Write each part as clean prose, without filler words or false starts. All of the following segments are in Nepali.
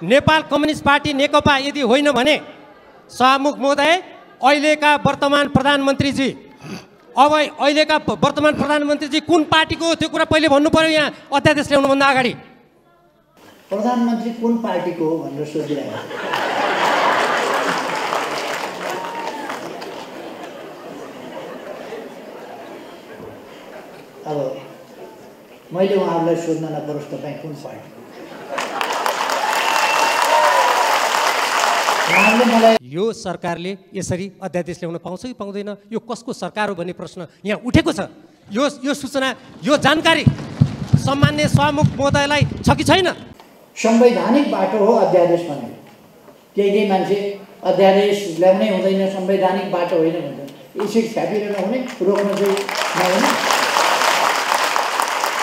नेपाल कम्युनिस्ट पार्टी नेकपा यदि होइन भने सभामुख महोदय अहिलेका वर्तमान प्रधानमन्त्रीजी अहिलेका वर्तमान प्रधानमन्त्रीजी कुन पार्टीको हो त्यो कुरा पहिले भन्नु पर्यो यहाँ अध्यादेश ल्याउनुभन्दा अगाडि। प्रधानमन्त्री कुन पार्टीको हो भनेर सोधिरहेको अब मैले उहाँहरूलाई सोध्न नपरोस् तपाईँ कुन पार्टी यो सरकारले यसरी अध्यादेश ल्याउन पाउँछ कि पाउँदैन यो कसको सरकार हो भन्ने प्रश्न यहाँ उठेको छ। यो सूचना यो जानकारी सम्मान्य सभामुख महोदयलाई छ कि छैन? संवैधानिक बाटो हो अध्यादेश भनेको। केही मान्छे अध्यादेश ल्याउनै हुँदैन संवैधानिक बाटो होइन भन्छ। यसरी छ्यापिएर नहुने रोक्न चाहिँ नहुने।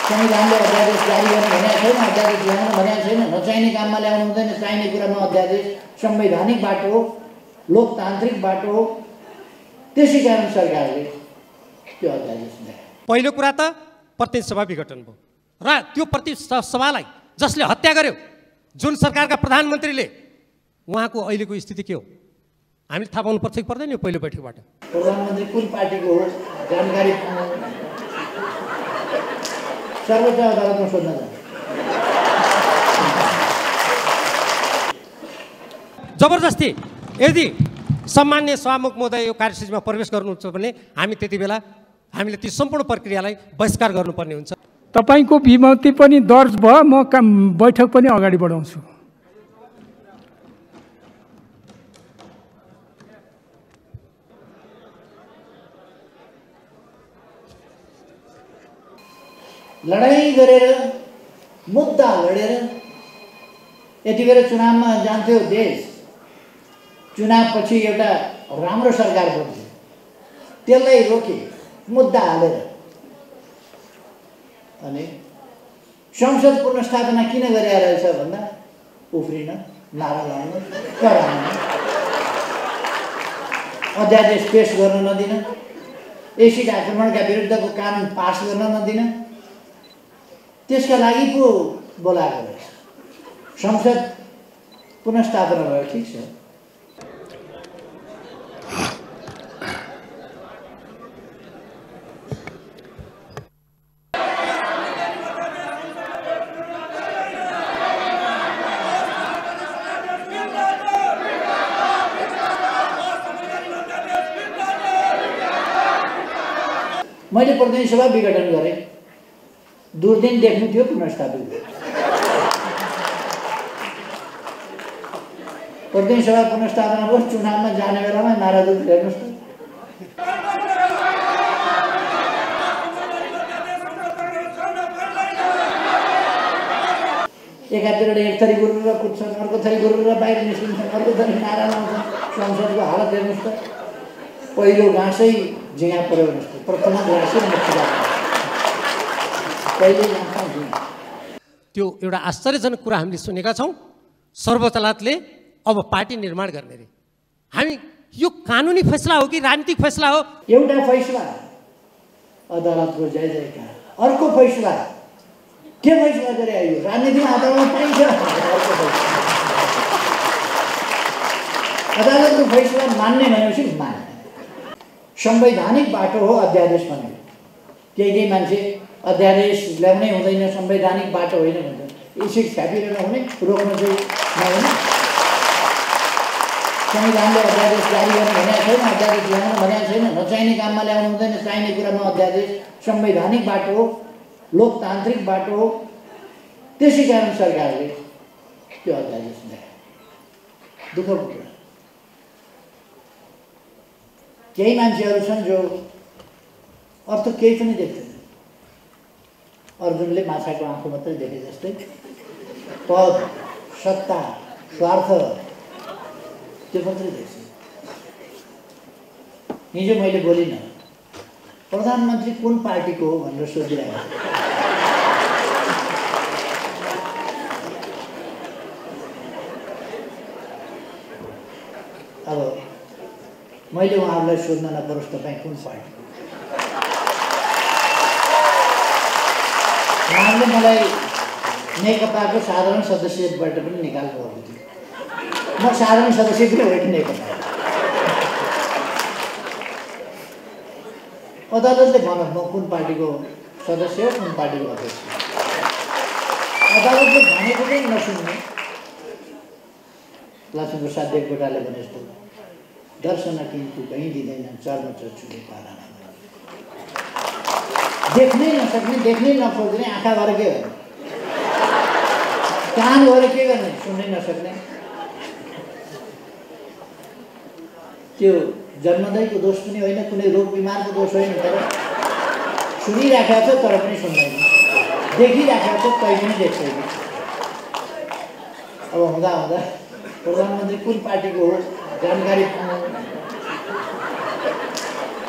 संविधानले अध्यादेश जारी गर्न भनेको छैन, अध्यादेश ल्याउन भनेको छैन। नचाहिने काममा ल्याउनु हुँदैन, चाहिने कुरामा अध्यादेश संवैधानिक बाटो हो, लोकतान्त्रिक बाटो हो। त्यसै कारण सरकारले त्यो अध्यादेश ल्यायो। पहिलो कुरा त प्रतिनिधि सभा विघटन भयो र त्यो प्रतिनिधि सभालाई जसले हत्या गर्यो जुन सरकारका प्रधानमन्त्रीले उहाँको अहिलेको स्थिति के हो हामीले थाहा पाउनु पर्छ कि पर्दैन? यो पहिलो बैठकबाट प्रधानमन्त्री कुन पार्टीको हो जानकारी सर्वोच्च अदालतमा सोध्न जान्छ। जबरजस्ती यदि सम्मान्य सभामुख महोदय यो कार्यसूचीमा प्रवेश गर्नुहुन्छ भने हामी त्यति बेला हामीले ती सम्पूर्ण प्रक्रियालाई बहिष्कार गर्नुपर्ने हुन्छ। तपाईको विमति पनि दर्ज भयो, म बैठक पनि अगाडि बढाउँछु। लडाईँ गरेर मुद्दा लडेर यति बेला चुनावमा जान्थ्यो देश। चुनावपछि एउटा राम्रो सरकार बन्थ्यो, त्यसलाई रोके मुद्दा हालेर। अनि संसद पुनर्स्थापना किन गरिरहेको रहेछ भन्दा उफ्रिन, नारा लाउन, कराउन, अध्यादेश पेश गर्न नदिन, एसिड आक्रमणका विरुद्धको कानुन पास गर्न नदिन, त्यसका लागि पो बोलाएको रहेछ। संसद पुनर्स्थापना भयो, ठिक छ। मैले प्रतिनिधि सभा विघटन गरेँ, दुर्दिन देख्नु थियो पुनर्स्थापित। प्रतिनिधि सभा पुनर्स्थापना भयो, चुनावमा जाने बेलामा नारा दिँदै हेर्नुहोस् त। एकातिर एक थरी गुरुर कुद्छन्, अर्को थरी गुरुर बाहिर निस्किन्छन्, अर्को थरी नारा लाउँछन्। संसदको हालत हेर्नुहोस् त। पहिलो घाँसै झिँगा पऱ्यो हेर्नुहोस् त। प्रथम घाँसै पहिले त्यो एउटा आश्चर्यजनक कुरा हामीले सुनेका छौँ। सर्वोच्च अदालतले अब पार्टी निर्माण गर्ने रे। हामी यो कानुनी फैसला हो कि राजनीतिक फैसला हो? एउटा फैसला अदालतको जय जयकार, अर्को फैसला के फैसला गरे आयो? राजनीतिमा अदालतमा पाइन्छ। अदालतको फैसला मान्ने भनेपछि मान्ने। संवैधानिक बाटो हो अध्यादेश भनेको। केही मान्छे अध्यादेश ल्याउनै हुँदैन संवैधानिक बाटो होइन भन्छ। यसरी छ्यापिएर नहुने, रोक्न चाहिँ नहुने। संविधानले अध्यादेश जारी गर्न भनेको छैन, अध्यादेश ल्याउन भनेको छैन। नचाहिने काममा ल्याउनु हुँदैन, चाहिने कुरामा अध्यादेश संवैधानिक बाटो हो, लोकतान्त्रिक बाटो हो। त्यसै कारण सरकारले त्यो अध्यादेश ल्यायो। दुःखको कुरा। केही मान्छेहरू छन् जो अर्थ केही पनि देख्दैन। अर्जुनले माछाको आँखा मात्रै देखे जस्तै पद, सत्ता, स्वार्थ त्यो मात्रै देख्छ। हिजो मैले बोलिनँ, प्रधानमन्त्री कुन पार्टीको हो भनेर सोधिरहेको। अब मैले उहाँहरूलाई सोध्न नपरोस् तपाईँ कुन पार्टी। उहाँले मलाई नेकपाको साधारण सदस्यबाट पनि निकाल भएको थियो। म साधारण सदस्य पनि होइन नेकपा। अदालतले भन म कुन पार्टीको सदस्य हो, कुन पार्टीको अध्यक्ष। अदालतले भनेको पनि नसुन्ने लक्ष्मीप्रसाद देवकोटाले भने जस्तो दर्शन किन्तु कहीँ दिँदैन चर्म चक्षुले पारामा। देख्नै नसक्ने, देख्नै नखोज्ने, आँखा भएर के गर्ने, कान भएर के गर्ने, सुन्नै नसक्ने। त्यो जन्मदैको दोष पनि होइन, कुनै रोग बिमारको दोष होइन, तर सुनिराखेको छ तर पनि सुन्दैन, देखिराखेको छ तै पनि देख्दैन। अब हुँदा हुँदा प्रधानमन्त्री कुन पार्टीको हो जानकारी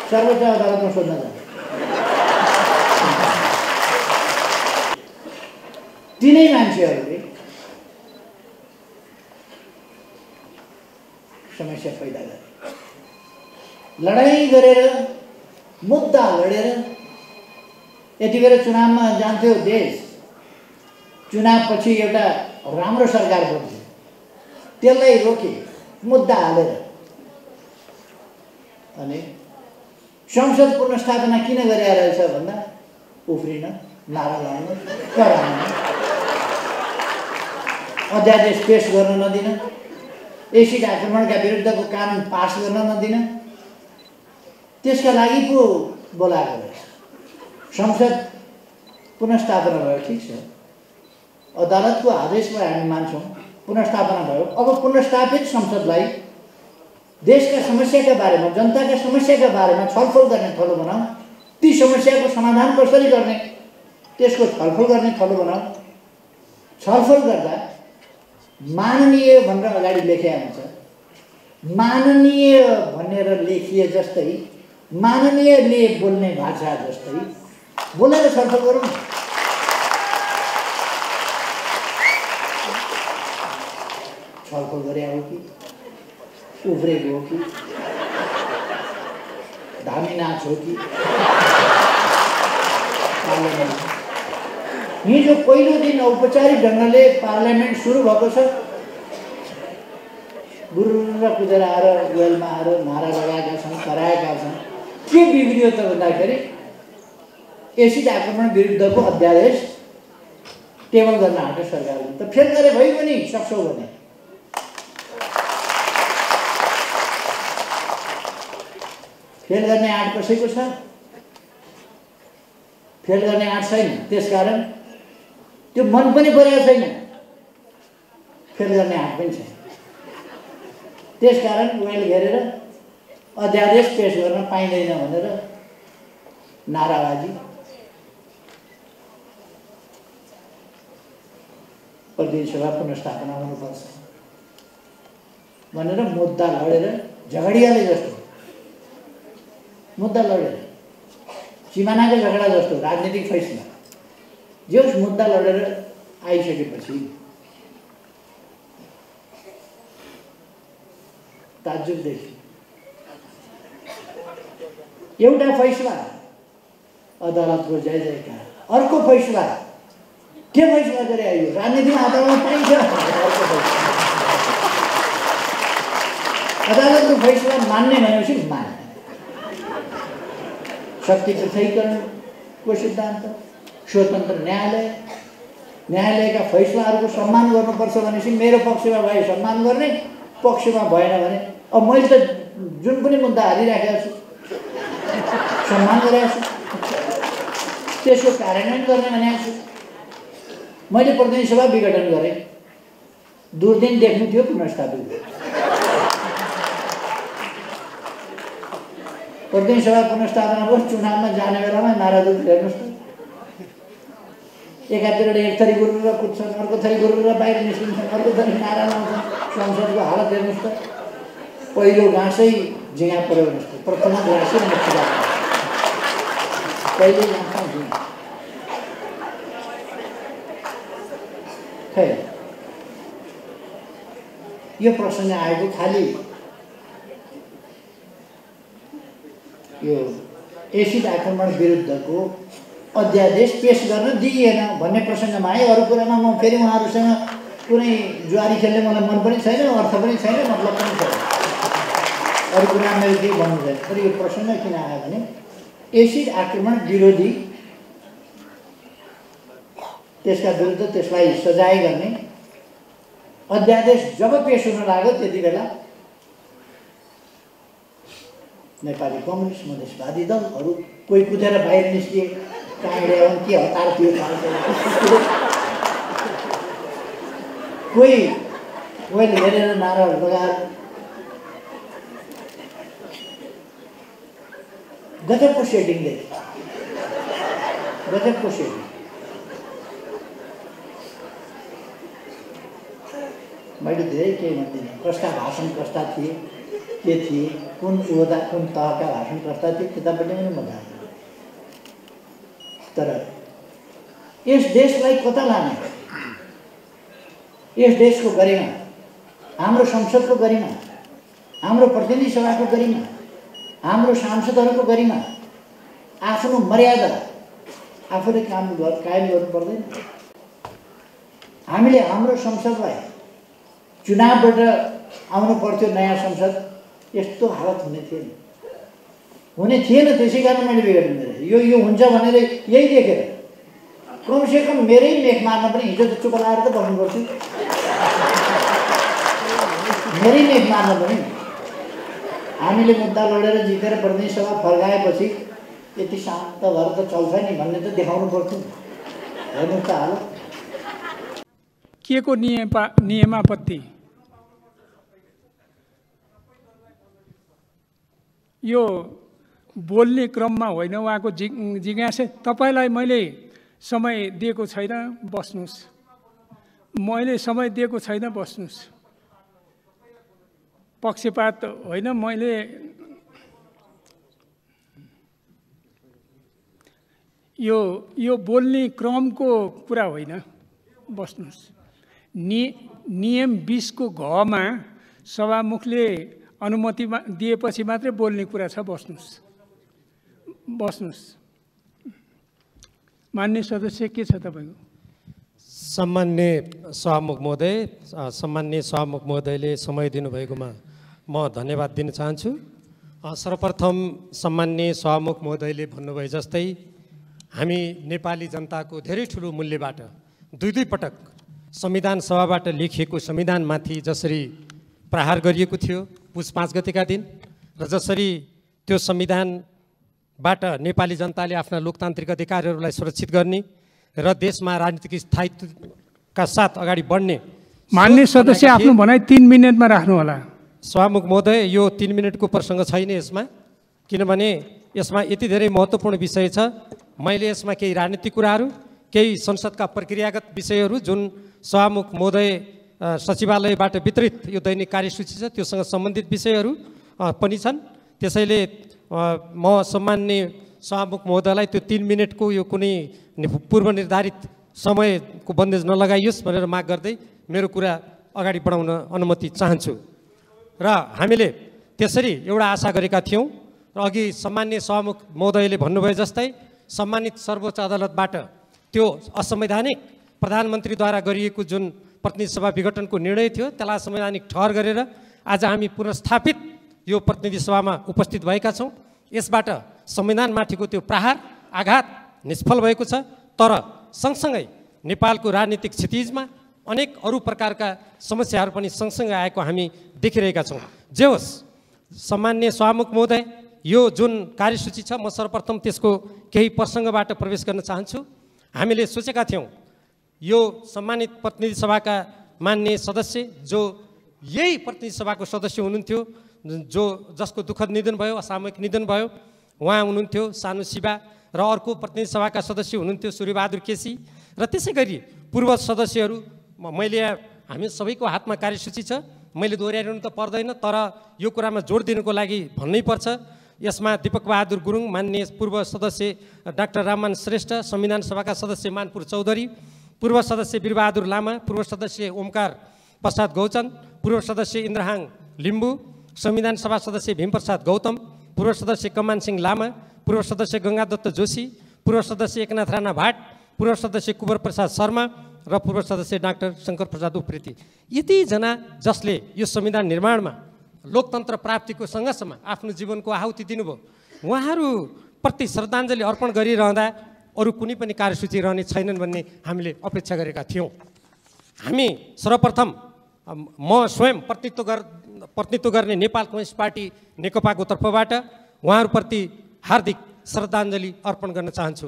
सर्वोच्च अदालतमा सोध्न जान्छ। तिनै मान्छेहरूले समस्या पैदा गरे, लडाइँ गरेर मुद्दा लडेर। यति बेला चुनावमा जान्थ्यो देश, चुनावपछि एउटा राम्रो सरकार बन्थ्यो, त्यसलाई रोके मुद्दा हालेर। अनि संसद पुनर्स्थापना किन गरिरहेछ भन्दा उफ्रिन, नारा लाउन, कराउन, अध्यादेश पेश गर्न नदिन, एसिड आक्रमणका विरुद्धको कानुन पास गर्न नदिन, त्यसका लागि पो बोलाएको रहेछ। संसद पुनर्स्थापना भयो, ठिक छ, अदालतको आदेशलाई हामी मान्छौँ, पुनर्स्थापना भयो। अब पुनर्स्थापित संसदलाई देशका समस्याका बारेमा, जनताका समस्याका बारेमा छलफल गर्ने थलो बनाऊ। ती समस्याको समाधान कसरी गर्ने त्यसको छलफल गर्ने थलो बनाऊ। छलफल गर्दा माननीय भनेर अगाडि लेखेको हुन्छ, माननीय भनेर लेखिए जस्तै, माननीयले बोल्ने भाषा जस्तै बोलेर छलफल गरौँ। छलफल गरे हो कि उब्रेको हो कि धामी नाच हो कि हिजो पहिलो दिन औपचारिक ढङ्गले पार्लियामेन्ट सुरु भएको छ। गुरुर कुदेर आएर वेलमा आएर नारा लगाएका छन्, कराएका छन्। के बिग्रियो त भन्दाखेरि एसिड आक्रमण विरुद्धको अध्यादेश टेबल गर्न आँट्यो सरकारले। त फेल गरे भइगयो नि, सक्छौ भने। फेल गर्ने आँट कसैको छ? फेल गर्ने आँट छैन। त्यसकारण त्यो मन पनि परेको छैन, फेल गर्ने आँट पनि छैन। त्यसकारण वेल घेरेर अध्यादेश पेश गर्न पाइँदैन भनेर नाराबाजी, प्रतिनिधि सभा पुनर्स्थापना हुनुपर्छ भनेर मुद्दा लडेर, झगडियाले जस्तो मुद्दा लडेर, सिमानाको झगडा जस्तो राजनीतिक फैसला जे होस् मुद्दा लडेर आइसकेपछि ताज्जुबदेखि एउटा फैसला अदालतको जय जयकार, अर्को फैसला के फैसला गरे आयो? राजनीतिमा अदालतमा पाइन्छ अदालतको फैसला मान्ने भनेपछि मान्ने। शक्ति पृथकीकरणको सिद्धान्त, स्वतन्त्र न्यायालय, न्यायालयका फैसलाहरूको सम्मान गर्नुपर्छ भनेपछि मेरो पक्षमा भए सम्मान गर्ने, पक्षमा भएन भने अब मैले त जुन पनि मुद्दा हालिराखेको छु सम्मान गरेको छु, त्यसको कार्यान्वयन गर्ने भनेको छु। मैले प्रतिनिधि सभा विघटन गरेँ, दुर्दिन देख्नु थियो पुनर्स्थापित। प्रतिनिधि सभा पुनर्स्थापना भयो, चुनावमा जाने बेलामा नाराजु हेर्नुहोस् त, एकातिर एक थरी गुरुर कुद्छन्, अर्को थरी गुरुर बाहिर निस्किन्छन्, अर्को थरी नारा लाउँछन्। संसदको हालत हेर्नुहोस् त, पहिलो घाँसै झिँगा पऱ्यो हेर्नुहोस् त, प्रथम घाँसै मुक्ति कहिले घाँस खै। यो प्रसङ्ग आएको खालि यो एसिड आक्रमण विरुद्धको अध्यादेश पेश गर्न दिइएन भन्ने प्रसङ्गमा आयो। अरू कुरामा म फेरि उहाँहरूसँग कुनै जुवारी खेल्ने मलाई मन पनि छैन, अर्थ पनि छैन, मतलब पनि छैन। अरू कुरामा मैले केही भन्नु छैन। तर यो प्रसङ्ग किन आयो भने एसिड आक्रमण विरोधी, त्यसका विरुद्ध त्यसलाई सजाय गर्ने अध्यादेश जब पेश हुन लाग्यो त्यति बेला नेपाली कम्युनिस्ट, मधेसवादी दलहरू कोही कुदेर बाहिर निस्किए। कहाँ ल्याउन्, के हतार थियो, कोही हेरेर नाराहरू लगाएर गजबको सेटिङ देखे, गजबको सेटिङ। मैले धेरै केही भन्दिनँ, कसका भाषणकर्ता थिए, के थिए, कुन ओहदा कुन तहका भाषणकर्ता थिए, त्यतापट्टि पनि म जान्दिनँ। तर यस देशलाई कता लाने, यस देशको गरिमा, हाम्रो संसदको गरिमा, हाम्रो प्रतिनिधि सभाको गरिमा, हाम्रो सांसदहरूको गरिमा, आफ्नो मर्यादा आफूले कायम गर्नु पर्दैन। हामीले हाम्रो संसदलाई चुनावबाट आउनु पर्थ्यो, नयाँ संसद, यस्तो हालत हुने थिएन। त्यसै कारण मैले बिगार्नु यो हुन्छ भनेर यही देखेर कमसेकम मेरै मेख मार्न पनि हिजो त चुप लाएर त बस्नु पर्थ्यो। मेरै मेख मार्न पनि हामीले मुद्दा लडेर जितेर प्रतिनिधि सभा फर्काएपछि यति शान्त भएर त चल्छ नि भन्ने त देखाउनु पर्थ्यो। हेर्नु त हाल के को नियमापत्ति यो बोल्ने क्रममा होइन, उहाँको जिज्ञासा। तपाईँलाई मैले समय दिएको छैन, बस्नुहोस्। मैले समय दिएको छैन, बस्नुहोस्। पक्षपात होइन, मैले यो बोल्ने क्रमको कुरा होइन, बस्नुहोस्। नियम 20 को घमा सभामुखले अनुमति दिएपछि मात्रै बोल्ने कुरा छ, बस्नुहोस्। मान्य सदस्य, के छ तपाईँको? सम्मान्य सभामुख महोदयले समय दिनुभएकोमा म धन्यवाद दिन चाहन्छु। सर्वप्रथम सम्मान्य सभामुख महोदयले भन्नुभए जस्तै हामी नेपाली जनताको धेरै ठुलो मूल्यबाट दुई पटक संविधान सभाबाट लेखिएको संविधानमाथि जसरी प्रहार गरिएको थियो पुस 5 गतेका दिन, र जसरी त्यो संविधानबाट नेपाली जनताले आफ्ना लोकतान्त्रिक अधिकारहरूलाई सुरक्षित गर्ने र देशमा राजनीतिक स्थायित्वका साथ अगाडि बढ्ने। मान्य सदस्य, आफ्नो भनाइ 3 मिनेटमा राख्नु होला। सभामुख महोदय, यो 3 मिनटको प्रसङ्ग छैन यसमा, किनभने यसमा यति धेरै महत्त्वपूर्ण विषय छ। मैले यसमा केही राजनीतिक कुराहरू, केही संसदका प्रक्रियागत विषयहरू जुन सभामुख महोदय सचिवालयबाट वितरित यो दैनिक कार्यसूची छ त्योसँग सम्बन्धित विषयहरू पनि छन्। त्यसैले म सम्मान्य सभामुख महोदयलाई त्यो 3 मिनटको यो कुनै पूर्व निर्धारित समयको बन्देज नलगाइयोस् भनेर माग गर्दै मेरो कुरा अगाडि बढाउन अनुमति चाहन्छु। र हामीले त्यसरी एउटा आशा गरेका थियौँ र अघि सम्मान्य सभामुख महोदयले भन्नुभयो जस्तै सम्मानित सर्वोच्च अदालतबाट त्यो असंवैधानिक प्रधानमन्त्रीद्वारा गरिएको जुन प्रतिनिधि सभा विघटनको निर्णय थियो त्यसलाई संवैधानिक ठहर गरेर आज हामी पुनर्स्थापित यो प्रतिनिधि सभामा उपस्थित भएका छौँ। यसबाट संविधानमाथिको त्यो प्रहार आघात निष्फल भएको छ। तर सँगसँगै नेपालको राजनीतिक क्षितिजमा अनेक अरू प्रकारका समस्याहरू पनि सँगसँगै आएको हामी देखिरहेका छौँ। जे होस्, सम्मान्य सभामुख महोदय, यो जुन कार्यसूची छ म सर्वप्रथम त्यसको केही प्रसङ्गबाट प्रवेश गर्न चाहन्छु। हामीले सोचेका थियौँ यो सम्मानित प्रतिनिधि सभाका मान्य सदस्य जो यही प्रतिनिधि सभाको सदस्य हुनुहुन्थ्यो, जसको दुःखद निधन भयो, असामयिक निधन भयो, उहाँ हुनुहुन्थ्यो सानु शिवा, र अर्को प्रतिनिधि सभाका सदस्य हुनुहुन्थ्यो सूर्यबहादुर केसी, र त्यसै गरी पूर्व सदस्यहरू। मैले हामी सबैको हातमा कार्यसूची छ, मैले दोहोऱ्याइरहनु त पर्दैन, तर यो कुरामा जोड दिनुको लागि भन्नै पर्छ। यसमा दीपक बहादुर गुरुङ, माननीय पूर्व सदस्य डाक्टर राममान श्रेष्ठ, संविधान सभाका सदस्य मानपुर चौधरी, पूर्व सदस्य वीरबहादुर लामा, पूर्व सदस्य ओमकार प्रसाद गौचन, पूर्व सदस्य इन्द्रहाङ लिम्बू, संविधान सभा सदस्य भीमप्रसाद गौतम, पूर्व सदस्य कमान सिंह लामा, पूर्व सदस्य गङ्गादत्त जोशी, पूर्व सदस्य एकनाथ राणा भाट, पूर्व सदस्य कुवर प्रसाद शर्मा र पूर्व सदस्य डाक्टर शङ्कर प्रसाद उप्रेती, यतिजना जसले यो संविधान निर्माणमा लोकतन्त्र प्राप्तिको सङ्घर्षमा आफ्नो जीवनको आहुति दिनुभयो, उहाँहरूप्रति श्रद्धाञ्जली अर्पण गरिरहँदा अरू कुनै पनि कार्यसूची रहने छैनन् भन्ने हामीले अपेक्षा गरेका थियौँ। हामी सर्वप्रथम म स्वयं प्रतिनिधित्व गर्ने नेपाल कम्युनिस्ट पार्टी नेकपाको तर्फबाट उहाँहरूप्रति हार्दिक श्रद्धाञ्जली अर्पण गर्न चाहन्छु।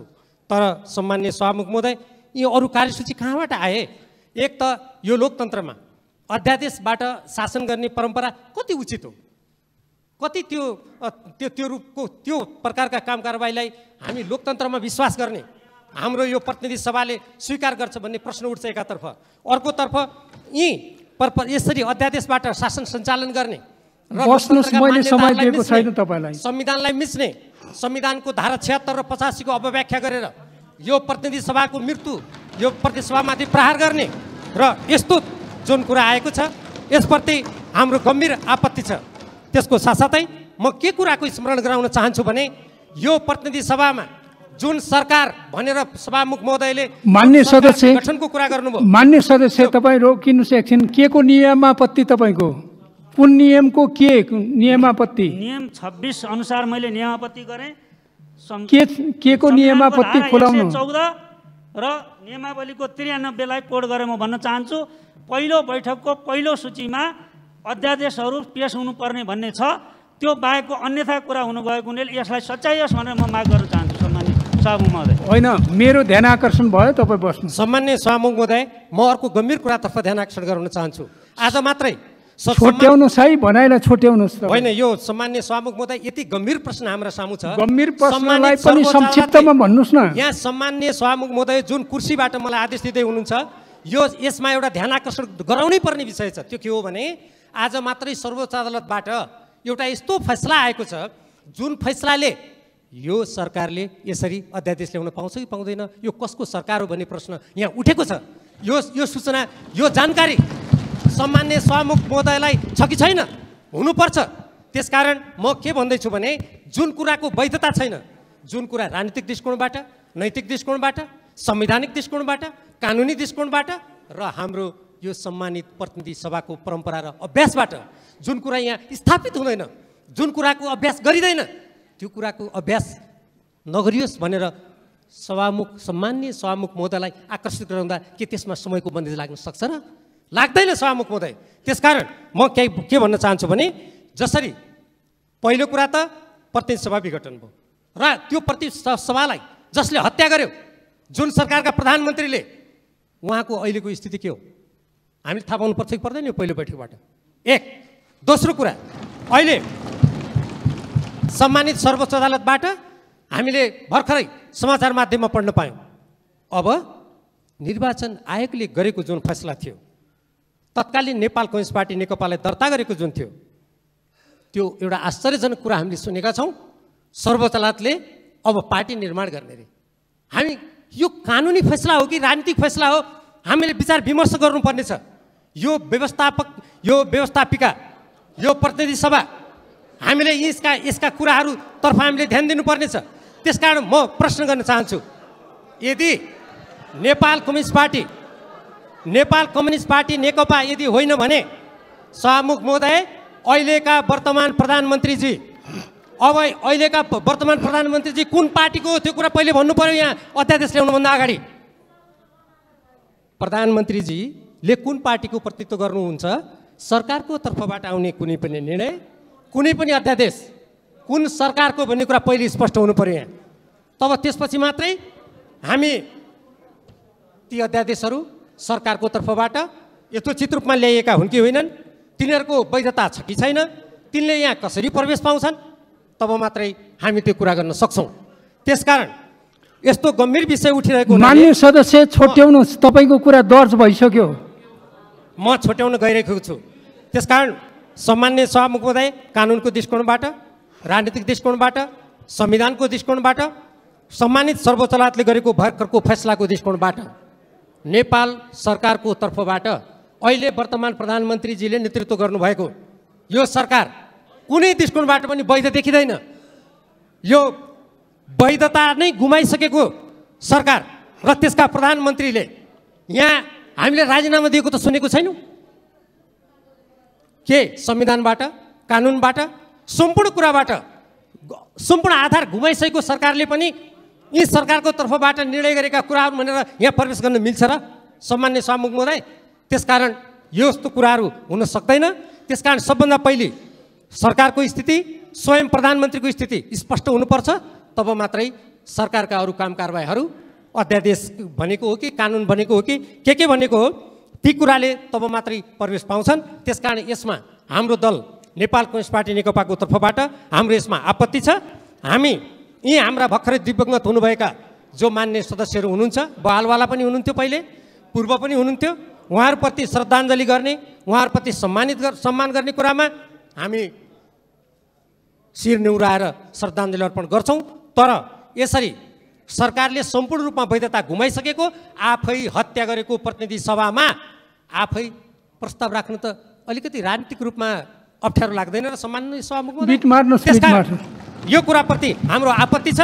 तर सम्माननीय सभामुख महोदय, यो अरू कार्यसूची कहाँबाट आए? एक त यो लोकतन्त्रमा अध्यादेशबाट शासन गर्ने परम्परा कति उचित हो, कति त्यो रूपको त्यो प्रकारका काम कारबाहीलाई हामी लोकतन्त्रमा विश्वास गर्ने, हाम्रो यो प्रतिनिधि सभाले स्वीकार गर्छ भन्ने प्रश्न उठ्छ एकातर्फ। अर्कोतर्फ यसरी अध्यादेशबाट शासन सञ्चालन गर्ने र संविधानलाई मिच्ने, संविधानको धारा 76 र 85 को अपव्याख्या गरेर यो प्रतिनिधि सभाको मृत्यु, यो प्रतिनिधि सभामाथि प्रहार गर्ने र यस्तो जुन कुरा आएको छ यसप्रति हाम्रो गम्भीर आपत्ति छ। त्यसको साथसाथै म के कुराको स्मरण गराउन चाहन्छु भने यो प्रतिनिधि सभामा जुन सरकार भनेर सभामुख महोदयले मान्य सदस्य गठनको कुरा गर्नुभयो, मान्य सदस्य तपाईँ रोकिनुहोस् एकछिन। के को नियमापत्ति तपाईँको? कुन नियमको के नियमापत्ति? नियम 26 अनुसार मैले नियमापत्ति गरेँ। के को नियमापत्ति खोलाउनु? 14 र नियमावलीको 93 लाई कोड गरेर म भन्न चाहन्छु। पहिलो बैठकको पहिलो सूचीमा अध्यादेशहरू पेश हुनुपर्ने भन्ने छ, त्यो बाहेकको अन्यथा कुरा हुनुभएको हुनाले यसलाई सच्याइयोस् भनेर म माग गर्न चाहन्छु। सम्माननीय सभामुख महोदय, होइन मेरो ध्यान आकर्षण भयो, तपाईँ बस्नु। सम्माननीय सभामुख महोदय, म अर्को गम्भीर कुरातर्फ ध्यान आकर्षण गराउन चाहन्छु। आज मात्रै छोट्याउनुहोस् है, भनाइलाई छोट्याउनुहोस्। होइन, यो सम्माननीय सभामुख महोदय यति गम्भीर प्रश्न हाम्रो सामु छ, गम्भीर प्रश्नलाई पनि संक्षिप्तमा भन्नुहोस् न। यहाँ सम्माननीय सभामुख महोदय जुन कुर्सीबाट मलाई आदेश दिँदै हुनुहुन्छ, यसमा एउटा ध्यान आकर्षण गराउनै पर्ने विषय छ। त्यो के हो भने आज मात्रै सर्वोच्च अदालतबाट एउटा यस्तो फैसला आएको छ जुन फैसलाले यो सरकारले यसरी अध्यादेश ल्याउन पाउँछ कि पाउँदैन, यो कसको सरकार हो भन्ने प्रश्न यहाँ उठेको छ। यो सूचना, यो जानकारी सम्माननीय सभामुख महोदयलाई छ कि छैन? हुनुपर्छ। त्यसकारण म के भन्दैछु भने जुन कुराको वैधता छैन, जुन कुरा राजनीतिक दृष्टिकोणबाट, नैतिक दृष्टिकोणबाट, संवैधानिक दृष्टिकोणबाट, कानुनी दृष्टिकोणबाट र हाम्रो यो सम्मानित प्रतिनिधि सभाको परम्परा र अभ्यासबाट जुन कुरा यहाँ स्थापित हुँदैन, जुन कुराको अभ्यास गरिँदैन, त्यो कुराको अभ्यास नगरियोस् भनेर सम्माननीय सभामुख महोदयलाई आकर्षित गराउँदा के त्यसमा समयको बन्देज लाग्न सक्छ र? लाग्दैन सभामुख महोदय। त्यसकारण म के भन्न चाहन्छु भने जसरी पहिलो कुरा त प्रतिनिधि सभा विघटन भयो र त्यो प्रतिनिधि सभालाई जसले हत्या गर्यो, जुन सरकारका प्रधानमन्त्रीले, उहाँको अहिलेको स्थिति के हो हामीले थाहा पाउनुपर्छ कि पर्दैन यो पहिलो बैठकबाट? एक। दोस्रो कुरा, अहिले सम्मानित सर्वोच्च अदालतबाट हामीले भर्खरै समाचार माध्यममा पढ्न पायौँ, अब निर्वाचन आयोगले गरेको जुन फैसला थियो, तत्कालीन नेपाल कम्युनिस्ट पार्टी नेकपालाई दर्ता गरेको जुन थियो, त्यो एउटा आश्चर्यजनक कुरा हामीले सुनेका छौँ। सर्वोच्च अदालतले अब पार्टी निर्माण गर्ने रे। हामी यो कानुनी फैसला हो कि राजनीतिक फैसला हो, हामीले विचार विमर्श गर्नुपर्ने छ। यो व्यवस्थापक, यो व्यवस्थापिका, यो प्रतिनिधि सभा, हामीले यसका कुराहरूतर्फ हामीले ध्यान दिनुपर्ने छ। त्यसकारण म प्रश्न गर्न चाहन्छु, यदि नेपाल कम्युनिस्ट पार्टी नेकपा यदि होइन भने सभामुख महोदय, अहिलेका वर्तमान प्रधानमन्त्रीजी कुन पार्टीको हो त्यो कुरा पहिले भन्नु पर्यो। यहाँ अध्यादेश ल्याउनुभन्दा अगाडि प्रधानमन्त्रीजीले कुन पार्टीको प्रतिनिधित्व गर्नुहुन्छ? सरकारको तर्फबाट आउने कुनै पनि निर्णय, कुनै पनि अध्यादेश कुन सरकारको भन्ने कुरा पहिले स्पष्ट हुनु पर्यो यहाँ। तब त्यसपछि मात्रै हामी ती अध्यादेशहरू सरकारको तर्फबाट यथोचित रूपमा ल्याइएका हुन् कि होइनन्, तिनीहरूको वैधता छ कि छैन, तिनले यहाँ कसरी प्रवेश पाउँछन्, तब मात्रै हामी त्यो कुरा गर्न सक्छौँ। त्यसकारण यस्तो गम्भीर विषय उठिरहेको मान्य सदस्य छोट्याउनुहोस्, तपाईँको कुरा दर्ज भइसक्यो। म छोट्याउन गइरहेको छु। त्यसकारण सम्माननीय सभामुख महोदय, कानुनको दृष्टिकोणबाट, राजनीतिक दृष्टिकोणबाट, संविधानको दृष्टिकोणबाट, सम्मानित सर्वोच्च अदालतले गरेको भर्खरको फैसलाको दृष्टिकोणबाट नेपाल सरकारको तर्फबाट अहिले वर्तमान प्रधानमन्त्रीजीले नेतृत्व गर्नुभएको यो सरकार कुनै दृष्टिकोणबाट पनि वैध देखिँदैन। यो वैधता नै गुमाइसकेको सरकार र त्यसका प्रधानमन्त्रीले यहाँ हामीले राजीनामा दिएको त सुनेको छैनौँ। के संविधानबाट, कानुनबाट, सम्पूर्ण कुराबाट सम्पूर्ण आधार गुमाइसकेको सरकारले पनि यी सरकारको तर्फबाट निर्णय गरेका कुराहरू भनेर यहाँ प्रवेश गर्न मिल्छ र सम्मान्य सभामुख महोदय? त्यसकारण यस्तो कुराहरू हुन सक्दैन। त्यसकारण सबभन्दा पहिले सरकारको स्थिति, स्वयं प्रधानमन्त्रीको स्थिति स्पष्ट हुनुपर्छ। तब मात्रै सरकारका अरू काम कारबाहीहरू अध्यादेश भनेको हो कि कानुन भनेको हो कि के भनेको हो, ती कुराले तब मात्रै प्रवेश पाउँछन्। त्यसकारण यसमा हाम्रो दल नेपाल कम्युनिस्ट पार्टी नेकपाको तर्फबाट हाम्रो यसमा आपत्ति छ। हामी यी हाम्रा भर्खरै दिवंगत हुनुभएका जो मान्य सदस्यहरू हुनुहुन्छ, बहालवाला पनि हुनुहुन्थ्यो, पहिले पूर्व पनि हुनुहुन्थ्यो, उहाँहरूप्रति श्रद्धाञ्जली गर्ने, उहाँहरूप्रति सम्मान गर्ने कुरामा हामी शिर निहुराएर श्रद्धाञ्जली अर्पण गर्छौँ। तर यसरी सरकारले सम्पूर्ण रूपमा वैधता गुमाइसकेको, आफै हत्या गरेको प्रतिनिधि सभामा आफै प्रस्ताव राख्नु त अलिकति राजनीतिक रूपमा अप्ठ्यारो लाग्दैन र सम्मान्य सभामुख? यो कुराप्रति हाम्रो आपत्ति छ।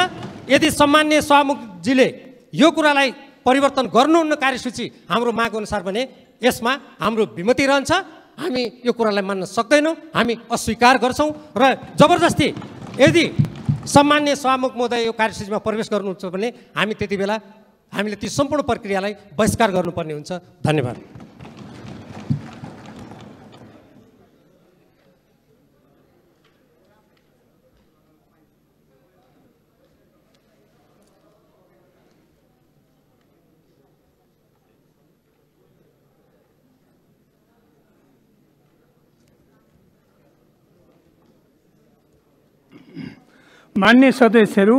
यदि सम्मान्य सभामुखजीले यो कुरालाई परिवर्तन गर्नुहुन्न कार्यसूची हाम्रो माग अनुसार भने यसमा हाम्रो विमति रहन्छ। हामी यो कुरालाई मान्न सक्दैनौँ, हामी अस्वीकार गर्छौँ र जबरजस्ती यदि सम्मान्य सभामुख महोदय यो कार्यसूचीमा प्रवेश गर्नुहुन्छ भने हामी त्यति बेला हामीले ती सम्पूर्ण प्रक्रियालाई बहिष्कार गर्नुपर्ने हुन्छ। धन्यवाद। मान्य सदस्यहरू,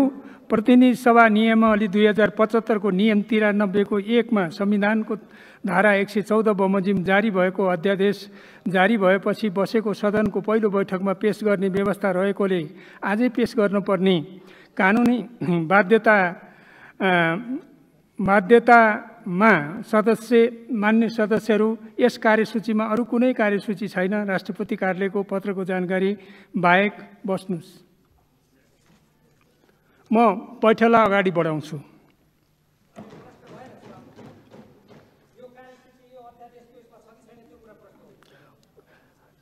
प्रतिनिधि सभा नियमावली 2075 को नियम 93 को 1 मा संविधानको धारा 114 बमोजिम जारी भएको अध्यादेश जारी भएपछि बसेको सदनको पहिलो बैठकमा पेश गर्ने व्यवस्था रहेकोले आजै पेश गर्नुपर्ने कानुनी बाध्यतामा मान्य सदस्यहरू, यस कार्यसूचीमा अरू कुनै कार्यसूची छैन। राष्ट्रपति कार्यालयको पत्रको जानकारी बाहेक बस्नुस्। म बैठकलाई अगाडि बढाउँछु।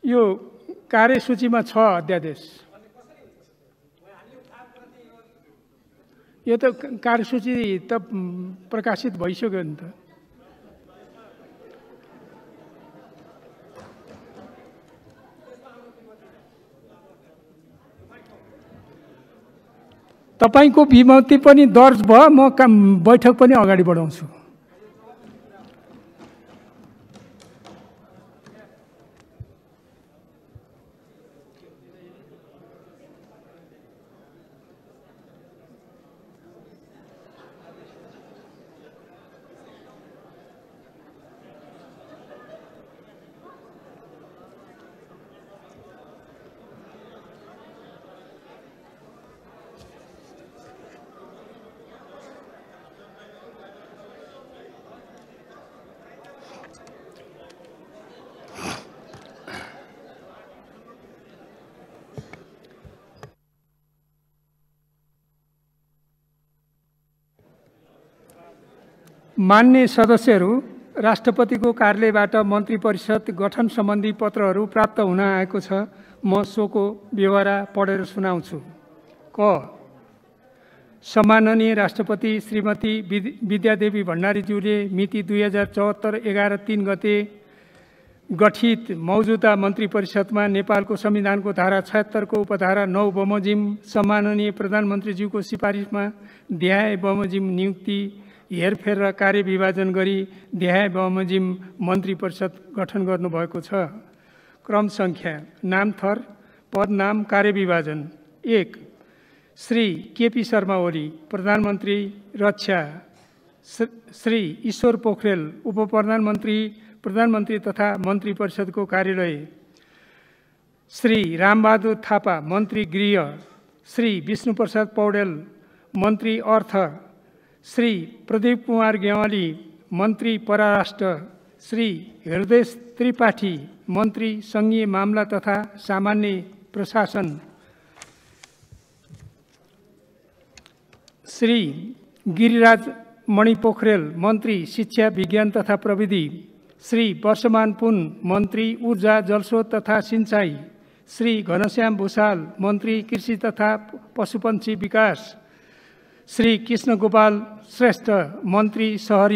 यो कार्यसूचीमा छ अध्यादेश। यो त कार्यसूची त प्रकाशित भइसक्यो नि त। तपाईको विमति पनि दर्ज भयो, म बैठक पनि अगाडि बढाउँछु। मान्य सदस्यहरू, राष्ट्रपतिको कार्यालयबाट मन्त्री परिषद गठन सम्बन्धी पत्रहरू प्राप्त हुन आएको छ। म सोको व्यवहार पढेर सुनाउँछु। क. सम्माननीय राष्ट्रपति श्रीमती विद्यादेवी भण्डारीज्यूले मिति 2074-11-3 गते गठित मौजूदा मन्त्री परिषदमा नेपालको संविधानको धारा 76 को उपधारा 9 बमोजिम सम्माननीय प्रधानमन्त्रीज्यूको सिफारिसमा देहाय बमोजिम नियुक्ति, हेरफेर र कार्यविभाजन गरी देहाय बमोजिम मन्त्री परिषद गठन गर्नुभएको छ। क्रम संख्या, नामथर, पदनाम, कार्यविभाजन। 1. श्री केपी शर्मा ओली, प्रधानमन्त्री रक्षा। श्री ईश्वर पोखरेल, उपप्रधानमन्त्री, प्रधानमन्त्री तथा मन्त्री परिषदको कार्यालय। श्री रामबहादुर थापा, मन्त्री गृह। श्री विष्णुप्रसाद पौडेल, मन्त्री अर्थ। श्री प्रदीप कुमार गेवाली, मन्त्री परराष्ट्र। श्री हृदय त्रिपाठी, मन्त्री संघीय मामला तथा सामान्य प्रशासन। श्री गिरिराज मणि पोखरेल मन्त्री शिक्षा विज्ञान तथा प्रविधि, श्री वर्षमान पुन मन्त्री ऊर्जा जलस्रोत तथा सिंचाई, श्री घनश्याम भूषाल मन्त्री कृषि तथा पशुपन्छी विकास, श्री कृष्ण गोपाल श्रेष्ठ मन्त्री शहरी